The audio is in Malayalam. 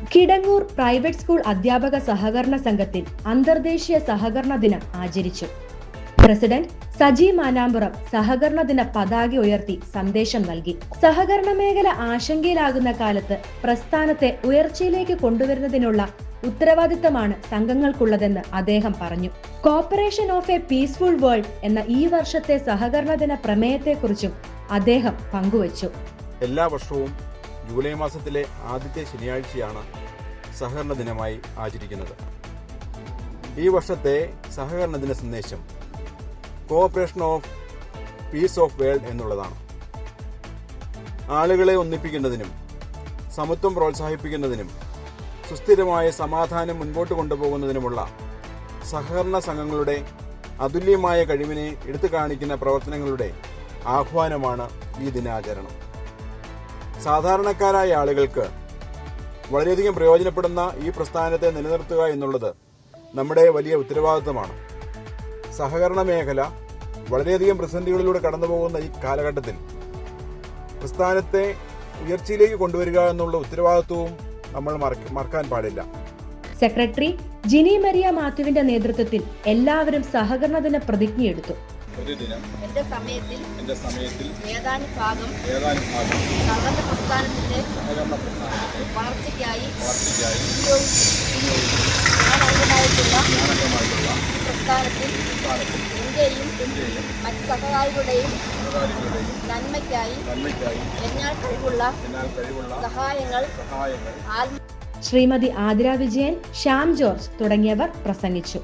കിടങ്ങൂർ പ്രൈവറ്റ് സ്കൂൾ അധ്യാപക സഹകരണ സംഘത്തിൽ അന്തർദേശീയ സഹകരണ ദിനം ആചരിച്ചു. പ്രസിഡന്റ് സജി മാനാമ്പുറം സഹകരണ ദിന പതാക ഉയർത്തി സന്ദേശം നൽകി. സഹകരണ മേഖല ആശങ്കയിലാകുന്ന കാലത്ത് പ്രസ്ഥാനത്തെ ഉയർച്ചയിലേക്ക് കൊണ്ടുവരുന്നതിനുള്ള ഉത്തരവാദിത്തമാണ് സംഘങ്ങൾക്കുള്ളതെന്ന് അദ്ദേഹം പറഞ്ഞു. Corporation of A peaceful world എന്ന ഈ വർഷത്തെ സഹകരണ ദിന പ്രമേയത്തെക്കുറിച്ചും അദ്ദേഹം പങ്കുവച്ചു. എല്ലാ വർഷവും ജൂലൈ മാസത്തിലെ ആദ്യത്തെ ശനിയാഴ്ചയാണ് സഹകരണ ദിനമായി ആചരിക്കുന്നത്. ഈ വർഷത്തെ സഹകരണ ദിന സന്ദേശം corporation of peace of world എന്നുള്ളതാണ്. ആളുകളെ ഒന്നിപ്പിക്കുന്നതിനും സമത്വം പ്രോത്സാഹിപ്പിക്കുന്നതിനും സുസ്ഥിരമായ സമാധാനം മുൻപോട്ട് കൊണ്ടുപോകുന്നതിനുമുള്ള സഹകരണ സംഘങ്ങളുടെ അതുല്യമായ കഴിവിനെ എടുത്തു കാണിക്കുന്ന പ്രവർത്തനങ്ങളുടെ ആഹ്വാനമാണ് ഈ ദിനാചരണം. സാധാരണക്കാരായ ആളുകൾക്ക് വളരെയധികം പ്രയോജനപ്പെടുന്ന ഈ പ്രസ്ഥാനത്തെ നിലനിർത്തുക എന്നുള്ളത് നമ്മുടെ വലിയ ഉത്തരവാദിത്തമാണ്. സഹകരണ മേഖല വളരെയധികം പ്രതിസന്ധികളിലൂടെ കടന്നുപോകുന്ന ഈ കാലഘട്ടത്തിൽ പ്രസ്ഥാനത്തെ ഉയർച്ചയിലേക്ക് കൊണ്ടുവരിക എന്നുള്ള ഉത്തരവാദിത്വവും നമ്മൾ മറക്കാൻ പാടില്ല. സെക്രട്ടറി ജിനി മരിയ മാത്യുവിന്റെ നേതൃത്വത്തിൽ എല്ലാവരും സഹകരണ ദിന പ്രതിജ്ഞയെടുത്തു. പ്രതിദിനം എന്റെ സമയത്തിൽ ഏതാനും ഭാഗം സഹകരണ പ്രസ്ഥാനത്തിന്റെ വളർച്ചയ്ക്കായി പ്രസ്ഥാനത്തിൽ എന്റെയും മറ്റ് സഹകാരികളുടെയും നന്മയ്ക്കായി എന്നാൽ കഴിവുള്ള സഹായങ്ങൾ ശ്രീമതി ആതിര വിജയൻ, ശ്യാം ജോർജ് തുടങ്ങിയവർ പ്രസംഗിച്ചു.